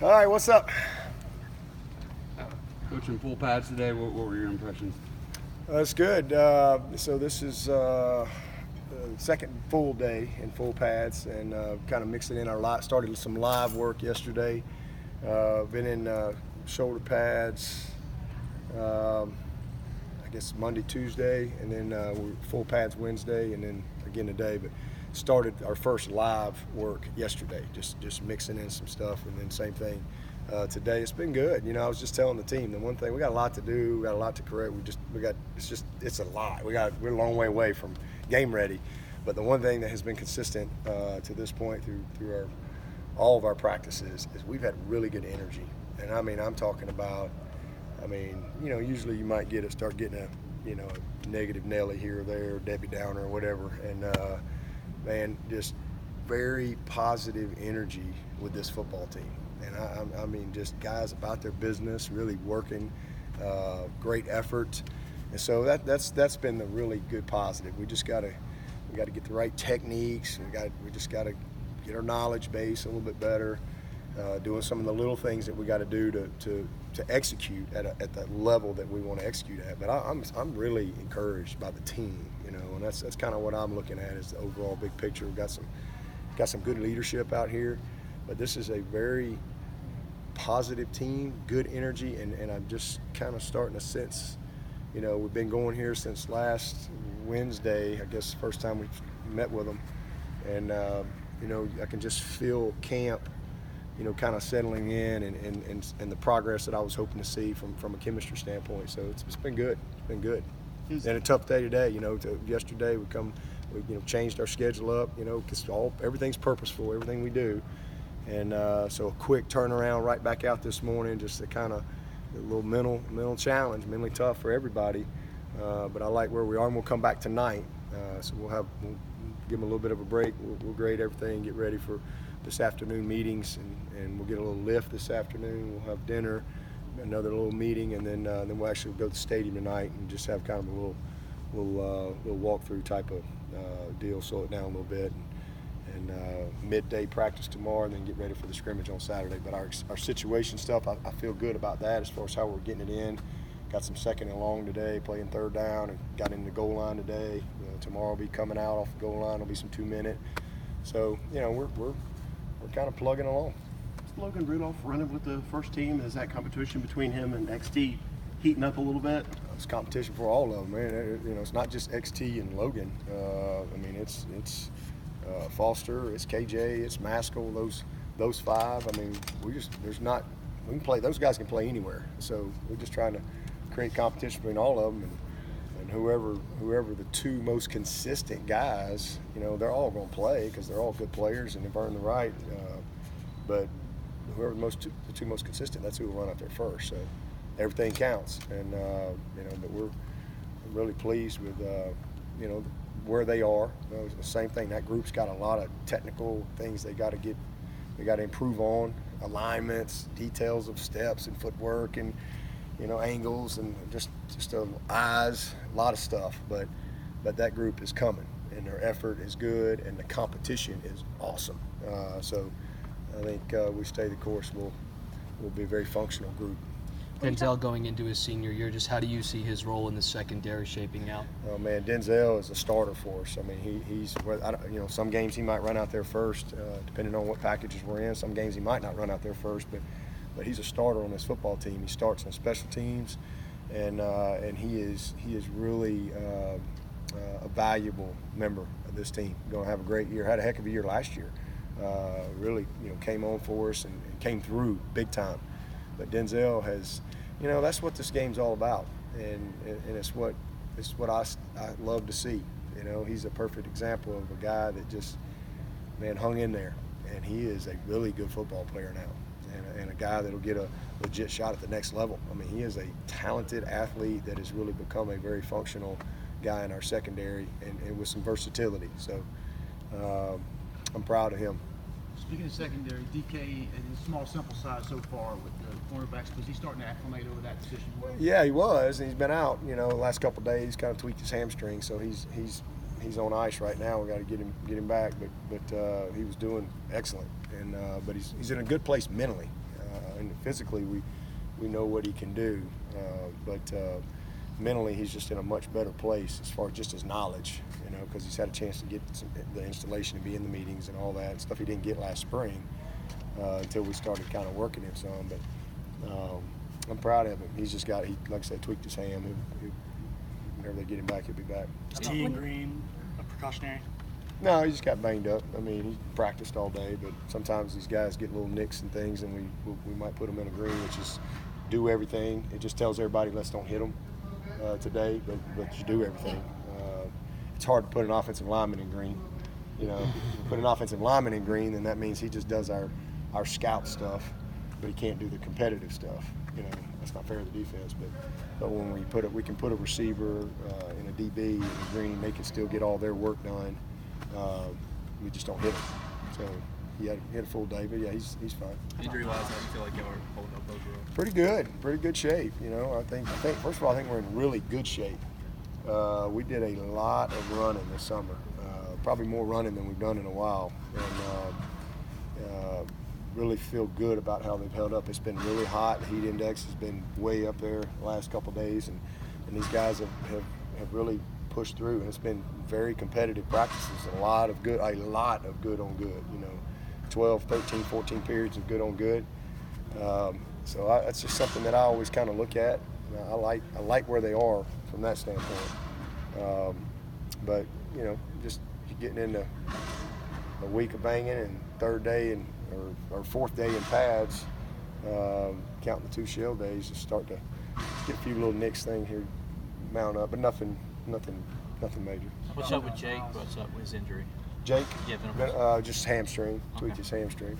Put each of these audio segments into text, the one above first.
All right, what's up? Coaching full pads today, what were your impressions? It's good. So this is the second full day in full pads, and kind of mixing in our lot. Started some live work yesterday. Been in shoulder pads, I guess Monday, Tuesday, and then we're full pads Wednesday, and then again today. But started our first live work yesterday, just mixing in some stuff, and then same thing today. It's been good. You know, I was just telling the team, the one thing, we got a lot to do, we got a lot to correct. It's a lot. We're a long way away from game ready. But the one thing that has been consistent to this point through all of our practices is we've had really good energy. And I mean, I'm talking about, usually you might start getting a negative Nelly here or there, Debbie Downer or whatever. And man, just very positive energy with this football team. And I mean, just guys about their business, really working, great effort. And so that's been the really good positive. We got to get the right techniques. We just got to get our knowledge base a little bit better, doing some of the little things that we got to do to execute at the level that we want to execute at. But I'm really encouraged by the team, and that's kind of what I'm looking at is the overall big picture. We've got some good leadership out here, but this is a very positive team, good energy, and I'm just kind of starting to sense, we've been going here since last Wednesday, I guess the first time we met with them, and I can just feel camp, kind of settling in and the progress that I was hoping to see from a chemistry standpoint. So it's been good. It's been good. And a tough day today. Yesterday we changed our schedule up. Because everything's purposeful, everything we do, and so a quick turnaround right back out this morning, just to kind of a little mental challenge, mentally tough for everybody. But I like where we are, and we'll come back tonight. So we'll give them a little bit of a break. We'll grade everything, get ready for this afternoon meetings, and we'll get a little lift this afternoon. We'll have dinner, another little meeting, and then we'll actually go to the stadium tonight and just have kind of a little walkthrough type of deal, slow it down a little bit, and midday practice tomorrow, and then get ready for the scrimmage on Saturday. But our situation stuff, I feel good about that as far as how we're getting it in. Got some second and long today, playing third down, and got in the goal line today. Tomorrow we'll be coming out off the goal line. It'll be some 2-minute. So we're kind of plugging along. Is Logan Rudolph running with the first team? Is that competition between him and XT heating up a little bit? It's competition for all of them, man. It's not just XT and Logan. It's Foster, it's KJ, it's Maskell. Those five. We can play. Those guys can play anywhere. So we're just trying to create competition between all of them, and whoever the two most consistent guys, they're all going to play because they're all good players and they've earned the right. But whoever the two most consistent, that's who will run out there first. So everything counts, and but we're really pleased with where they are. The same thing. That group's got a lot of technical things they got to improve on, alignments, details of steps and footwork, and angles, and just eyes, a lot of stuff. But that group is coming, and their effort is good, and the competition is awesome. So I think we stay the course. We'll be a very functional group. Denzel going into his senior year, just how do you see his role in the secondary shaping out? Oh man, Denzel is a starter for us. He's some games he might run out there first, depending on what packages we're in. Some games he might not run out there first, but he's a starter on this football team. He starts on special teams, and he is really a valuable member of this team. Going to have a great year. Had a heck of a year last year. Really, came on for us and came through big time. But Denzel has, that's what this game's all about, and it's what I love to see. He's a perfect example of a guy that just, hung in there, and he is a really good football player now, and a guy that'll get a legit shot at the next level. He is a talented athlete that has really become a very functional guy in our secondary, and with some versatility. So I'm proud of him. Speaking of secondary, DK and his small sample size so far with the cornerbacks, was he starting to acclimate over that position well? Yeah, he was. He's been out, the last couple of days, kind of tweaked his hamstring, so he's on ice right now. We got to get him back, but he was doing excellent, and but he's in a good place mentally. and physically we know what he can do, but mentally he's just in a much better place as far as just his knowledge, because he's had a chance to get the installation and be in the meetings and all that stuff he didn't get last spring until we started kind of working him some. But I'm proud of him. He's just got, like I said, tweaked his hand. Whenever they get him back, he'll be back. Is tee and green a precautionary? No, he just got banged up. I mean, he practiced all day, but sometimes these guys get little nicks and things, and we might put them in a green, which is do everything. It just tells everybody, let's don't hit them today, but you do everything. It's hard to put an offensive lineman in green. If you put an offensive lineman in green, then that means he just does our scout stuff, but he can't do the competitive stuff. That's not fair to the defense. But when we can put a receiver in a DB in the green, they can still get all their work done. We just don't hit him. So he had a full day, but yeah, he's fine. Injury-wise, how do you feel like y'all are holding up those rows? Pretty good shape. I think first of all, I think we're in really good shape. We did a lot of running this summer, probably more running than we've done in a while, and really feel good about how they've held up. It's been really hot. The heat index has been way up there the last couple of days, and these guys have really pushed through, and it's been very competitive practices. A lot of good on good. 12, 13, 14 periods of good on good. So that's just something that I always kind of look at. I like where they are from that standpoint. But just getting into a week of banging and third day or fourth day in pads, counting the 2 shell days, just start to get a few little nicks thing here mount up, but nothing major. What's up with Jake? What's up with his injury? Jake? Yeah, Venables. Just hamstring, tweaked his hamstring.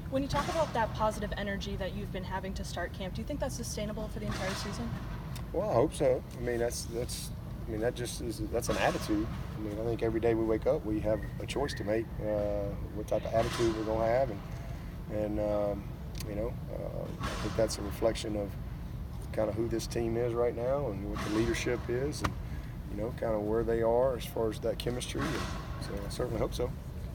When you talk about that positive energy that you've been having to start camp, do you think that's sustainable for the entire season? Well, I hope so. I mean, that's an attitude. I mean, I think every day we wake up, we have a choice to make, what type of attitude we're going to have, and I think that's a reflection of kind of who this team is right now and what the leadership is, and kind of where they are as far as that chemistry. And so I certainly hope so.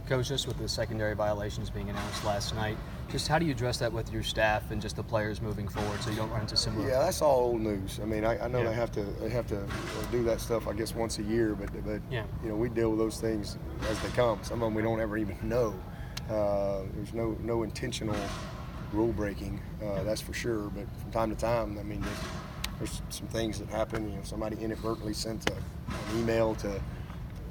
Coach, just with the secondary violations being announced last night, just how do you address that with your staff and just the players moving forward so you don't run into similar? Yeah, that's all old news. I mean, I know they have to do that stuff, I guess, once a year, but yeah. We deal with those things as they come. Some of them we don't ever even know. There's no intentional rule breaking, that's for sure. But from time to time, I mean, there's some things that happen. Somebody inadvertently sent an email to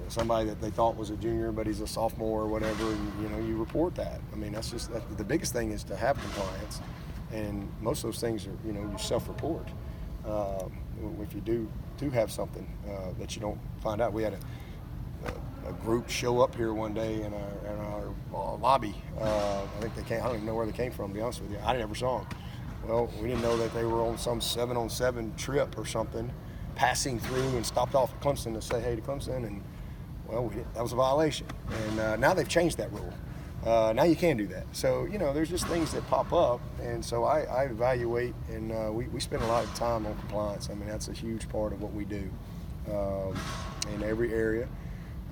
somebody that they thought was a junior, but he's a sophomore or whatever, and you report that. I mean, that's the biggest thing is to have compliance, and most of those things are you self-report. If you do have something that you don't find out, we had a group show up here one day in our lobby. I think they came. I don't even know where they came from, to be honest with you. I never saw them. Well, we didn't know that they were on some 7-on-7 trip or something, passing through and stopped off at Clemson to say hey to Clemson, and well, that was a violation. And now they've changed that rule. Now you can do that. So, there's just things that pop up. And so I evaluate, and we spend a lot of time on compliance. I mean, that's a huge part of what we do in every area.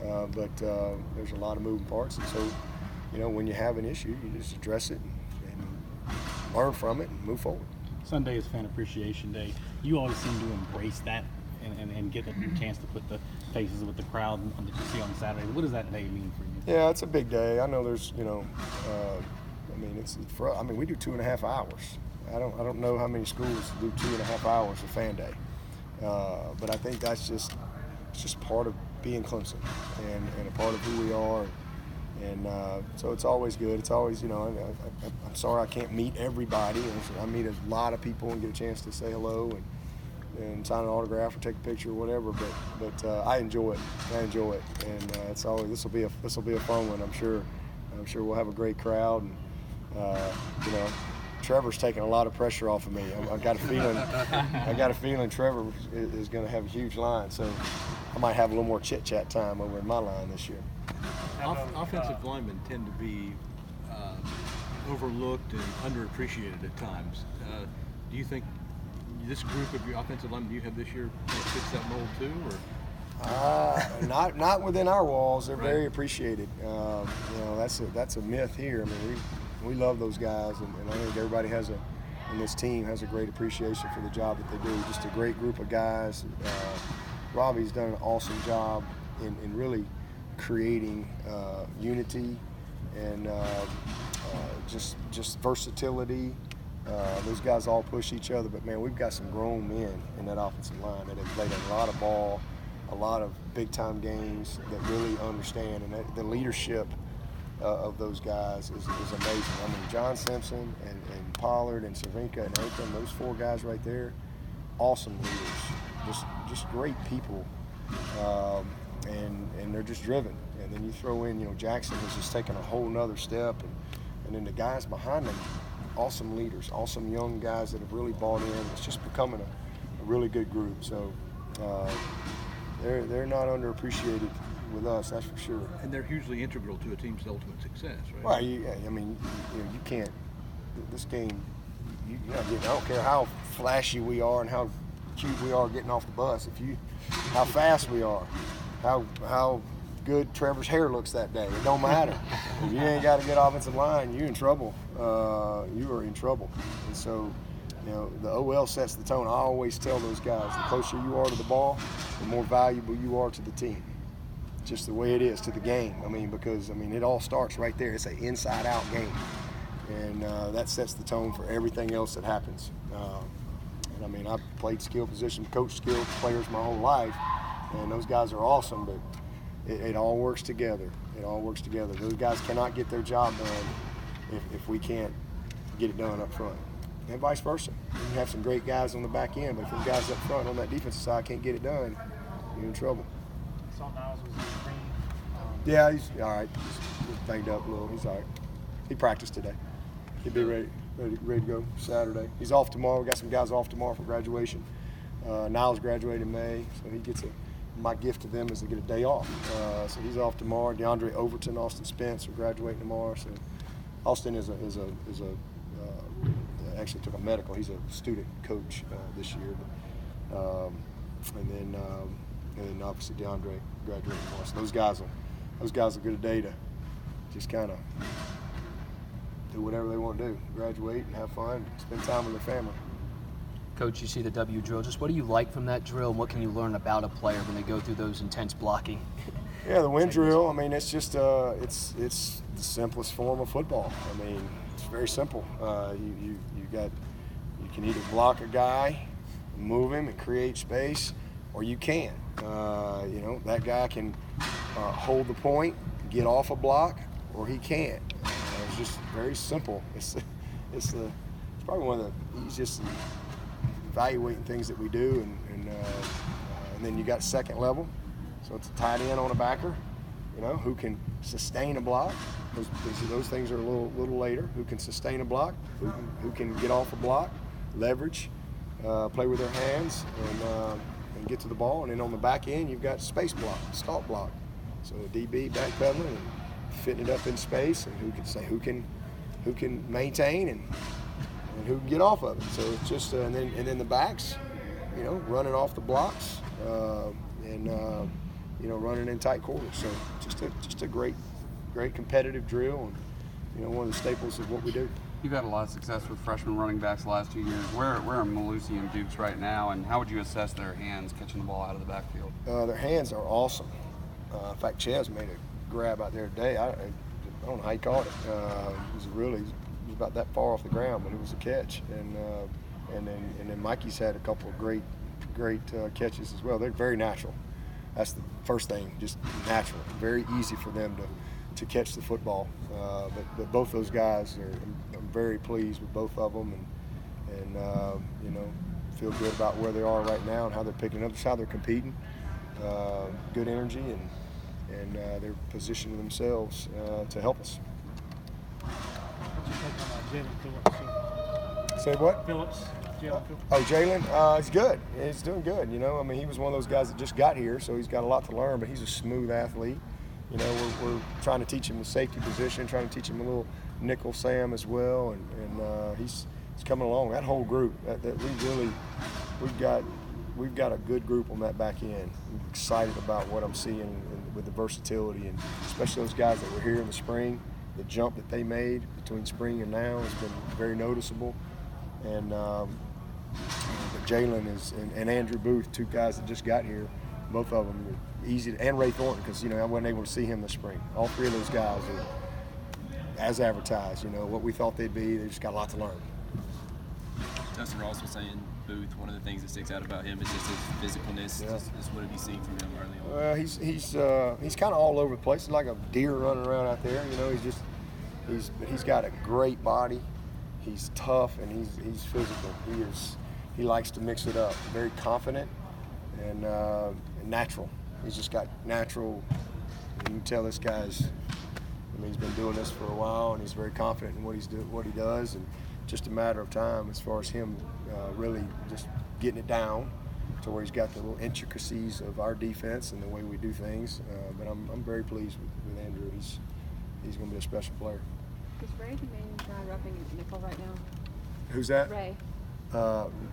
But there's a lot of moving parts. And so, when you have an issue, you just address it and learn from it and move forward. Sunday is Fan Appreciation Day. You always seem to embrace that and get a chance to put the faces with the crowd that you see on Saturday. What does that day mean for you? Yeah, it's a big day. I know there's, we do 2.5 hours. I don't know how many schools do 2.5 hours of fan day. But I think it's just part of being Clemson and a part of who we are. And so it's always good. It's always, I'm sorry I can't meet everybody. I meet a lot of people and get a chance to say hello and sign an autograph or take a picture or whatever. But I enjoy it. And it's always this will be a fun one. I'm sure we'll have a great crowd. And Trevor's taking a lot of pressure off of me. I got a feeling Trevor is going to have a huge line. So I might have a little more chit chat time over in my line this year. Offensive linemen tend to be overlooked and underappreciated at times. Do you think this group of your offensive linemen you have this year fits that mold too, or? Not within our walls. They're Right. very appreciated. That's a myth here. I mean, we love those guys, and I think everybody has and this team has a great appreciation for the job that they do. Just a great group of guys. Robbie's done an awesome job in really creating unity and just versatility. Those guys all push each other, but man, we've got some grown men in that offensive line that have played a lot of ball, a lot of big-time games that really understand, and the leadership of those guys is amazing. I mean, John Simpson and Pollard and Cervinka and Aiken, those 4 guys right there, awesome leaders, just great people, and they're just driven. And then you throw in, Jackson has just taken a whole nother step, and then the guys behind them, awesome leaders, awesome young guys that have really bought in. It's just becoming a really good group. So they're not underappreciated with us, that's for sure. And they're hugely integral to a team's ultimate success, right? Well, you can't. This game, I don't care how flashy we are and how cute we are getting off the bus. How fast we are, how good Trevor's hair looks that day. It don't matter. If you ain't got a good offensive line, you're in trouble. You are in trouble. And so, the OL sets the tone. I always tell those guys, the closer you are to the ball, the more valuable you are to the team. Just the way it is to the game. Because it all starts right there. It's an inside-out game, and that sets the tone for everything else that happens. I've played skill position, coached skill players my whole life, and those guys are awesome. But it all works together. It all works together. Those guys cannot get their job done if we can't get it done up front, and vice versa. You can have some great guys on the back end, but if the guys up front on that defensive side can't get it done, you're in trouble. Saw Nyles was in the ring. Yeah, he's all right. He's banged up a little. He's all right. He practiced today. He'll be ready to go Saturday. He's off tomorrow. We got some guys off tomorrow for graduation. Nyles graduated in May, so he gets my gift to them is to get a day off. So he's off tomorrow. DeAndre Overton, Austin Spence are graduating tomorrow. So Austin actually took a medical. He's a student coach this year. And then obviously DeAndre graduating tomorrow. So those guys will get a day to just kind of do whatever they want to do, graduate and have fun, spend time with their family. Coach, you see the W drill. Just what do you like from that drill, and what can you learn about a player when they go through those intense blocking? Yeah, the wind drill, it's just it's the simplest form of football. It's very simple. You can either block a guy, move him and create space, or you can't. That guy can hold the point, get off a block, or he can't. It's just very simple. It's probably one of the easiest evaluating things that we do, and then you got second level. So it's a tight end on a backer, who can sustain a block. Those things are a little later. Who can sustain a block? Who can get off a block, leverage, play with their hands, and get to the ball. And then on the back end, you've got space block, stalk block. So a DB backpedaling and fitting it up in space, and who can maintain and who can get off of it. So it's just and then the backs, running off the blocks and running in tight quarters. So just a great competitive drill, and one of the staples of what we do. You've had a lot of success with freshman running backs the last 2 years. Where are Mellusi and Dukes right now, and how would you assess their hands catching the ball out of the backfield? Their hands are awesome. In fact, Chez made a grab out there today. I don't know how he caught it. It was about that far off the ground, but it was a catch. And then Mikey's had a couple of great catches as well. They're very natural. That's the first thing, just natural. Very easy for them to catch the football. But both those guys I'm very pleased with both of them, and feel good about where they are right now and how they're picking up, just how they're competing. Good energy, and they're positioning themselves to help us. What's your take on Jalyn Phillips? Say what? Jalyn Phillips. Oh, Jalen, he's good. He's doing good. He was one of those guys that just got here, so he's got a lot to learn. But he's a smooth athlete. We're trying to teach him the safety position, trying to teach him a little nickel Sam as well, and he's coming along. That whole group, we've got a good group on that back end. I'm excited about what I'm seeing with the versatility, and especially those guys that were here in the spring. The jump that they made between spring and now has been very noticeable. And but Jalen and Andrew Booth, two guys that just got here, both of them are easy. And Ray Thornton, because I wasn't able to see him this spring. All three of those guys are as advertised. What we thought they'd be. They just got a lot to learn. Dustin Ross was saying Booth, one of the things that sticks out about him is just his physicalness. Yeah. Just what have you seen from him early on? Well, he's kind of all over the place. He's like a deer running around out there. He's got a great body. He's tough and he's physical. He likes to mix it up. Very confident and natural. He's just got natural. You can tell this guy's. He's been doing this for a while and he's very confident in what he does, and just a matter of time as far as him really just getting it down to where he's got the little intricacies of our defense and the way we do things. But I'm very pleased with Andrew. He's going to be a special player. Is Ray the main guy repping nickel right now? Who's that? Ray.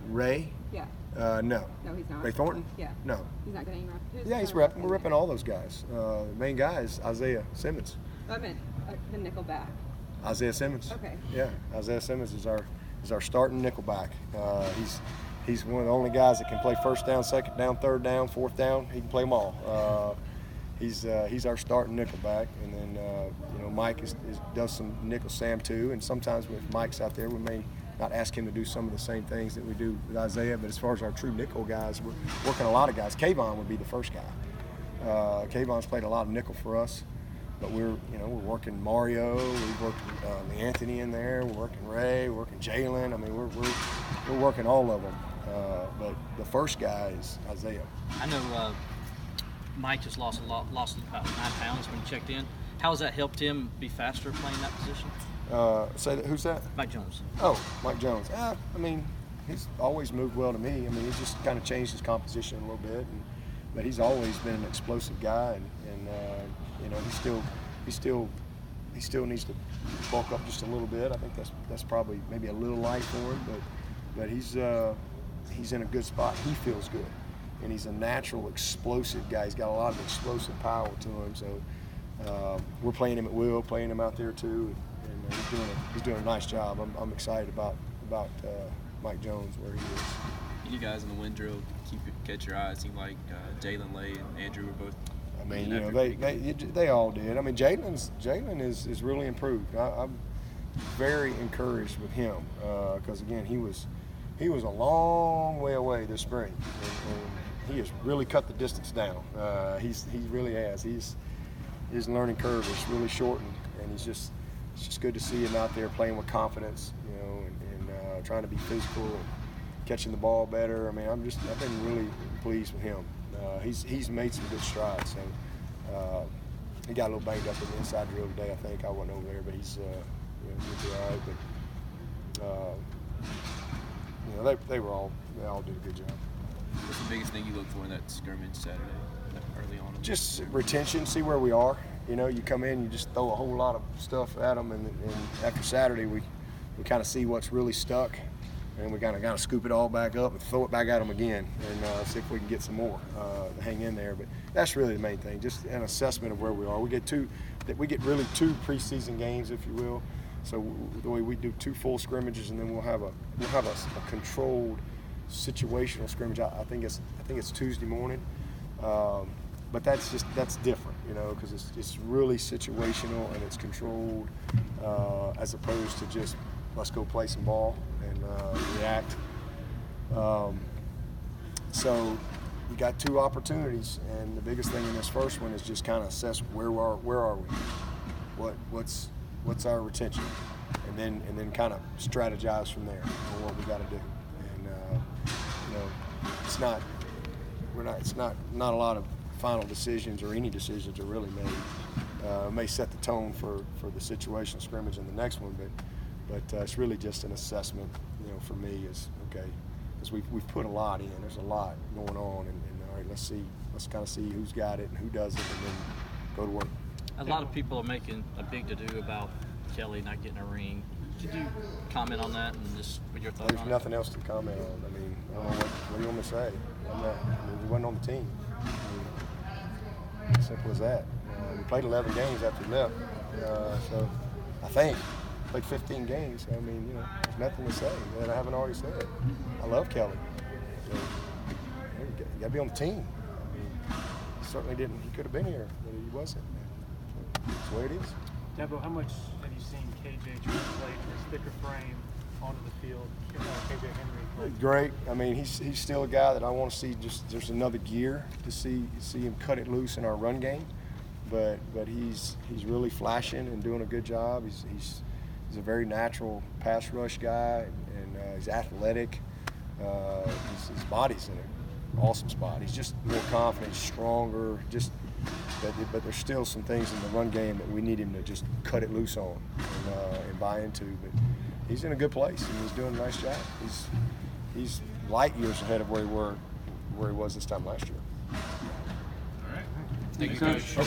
Ray? Yeah. No. No, he's not. Ray Thornton? Yeah. No. He's not getting repped. Yeah, he's repping. We're repping all those guys. The main guy is Isaiah Simmons. I meant the nickel back. Isaiah Simmons. Okay. Yeah, Isaiah Simmons is our starting nickelback. He's one of the only guys that can play first down, second down, third down, fourth down. He can play them all. He's our starting nickelback, and then Mike does some nickel Sam too. And sometimes if Mike's out there, we may not ask him to do some of the same things that we do with Isaiah. But as far as our true nickel guys, we're working a lot of guys. Kayvon would be the first guy. Kayvon's played a lot of nickel for us. But we're working Mario, we've worked Anthony in there, we're working Ray, we're working Jalen. I mean, we're working all of them. But the first guy is Isaiah. I know Mike just lost about 9 pounds when he checked in. How has that helped him be faster playing that position? Who's that? Mike Jones. Oh, Mike Jones. I mean, he's always moved well to me. I mean, he's just kind of changed his composition a little bit, but he's always been an explosive guy, and he still needs to bulk up just a little bit. I think that's probably maybe a little light for him, but he's in a good spot. He feels good, and he's a natural explosive guy. He's got a lot of explosive power to him. So we're playing him at will, playing him out there too, and he's doing a nice job. I'm excited about Mike Jones where he is. You guys in the wind drill catch your eye. It seemed like Jaelyn Lay and Andrew were both. I mean, they all did. I mean, Jalen is really improved. I'm very encouraged with him because again, he was a long way away this spring, and he has really cut the distance down. He really has. His learning curve is really shortened, and it's just good to see him out there playing with confidence, and trying to be physical and catching the ball better. I mean, I've been really pleased with him. He's made some good strides. So he got a little banged up in the inside drill today. I think I wasn't over there, but he'll be all right. But they all did a good job. What's the biggest thing you look for in that scrimmage Saturday, early on? Just retention. See where we are. You come in, you just throw a whole lot of stuff at them, and after Saturday, we kind of see what's really stuck. And we kind of scoop it all back up and throw it back at them again, and see if we can get some more to hang in there. But that's really the main thing, just an assessment of where we are. We get really two preseason games, if you will. So the way we do 2 full scrimmages, and then we'll have a controlled situational scrimmage. I think it's Tuesday morning, but that's different, because it's really situational and it's controlled as opposed to just let's go play some ball and react. So we got 2 opportunities, and the biggest thing in this first one is just kind of assess where are we, what's our retention, and then kind of strategize from there on what we got to do. And it's not a lot of final decisions or any decisions are really made. May set the tone for the situational scrimmage in the next one, but it's really just an assessment, for me is okay, because we've put a lot in. There's a lot going on, and all right, let's kind of see who's got it and who doesn't, and then go to work. A lot of people are making a big to-do about Kelly not getting a ring. Could you comment on that and just what your thoughts on it? There's nothing else to comment on. I mean, I don't know what do you want me to say? We wasn't on the team. Simple as that. We played 11 games after he left, so I think played 15 games. I mean, nothing to say that I haven't already said. I love Kelly. So, you got to be on the team. I mean, he certainly didn't. He could have been here, but he wasn't. That's the way it is. Dabo, how much have you seen KJ translate his thicker frame onto the field? KJ Henry. Great. I mean, he's still a guy that I want to see. There's another gear to see him cut it loose in our run game, but he's really flashing and doing a good job. He's a very natural pass rush guy, and he's athletic. His body's in an awesome spot. He's just more confident, stronger. But there's still some things in the run game that we need him to just cut it loose on and buy into. But he's in a good place, and he's doing a nice job. He's light years ahead of where he was this time last year. Thank you, Coach.